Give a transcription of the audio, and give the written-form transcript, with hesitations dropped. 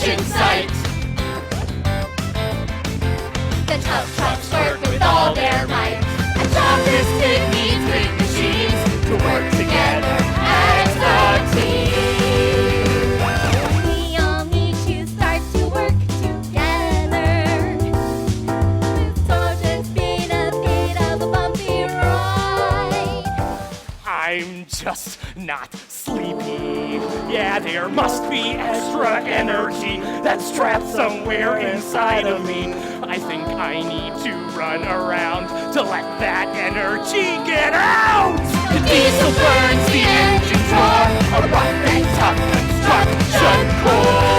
construction site. The tough trucks work with all their might. A job this big needs big machines to work together as a team. We all need to start to work together. This project's been a bit of a bumpy ride. I'm just not sleepy. Yeah, there must be extra energy that's trapped somewhere inside of me. I think I need to run around to let that energy get out. The diesel burns, the engines roar, a rough and tough construction core.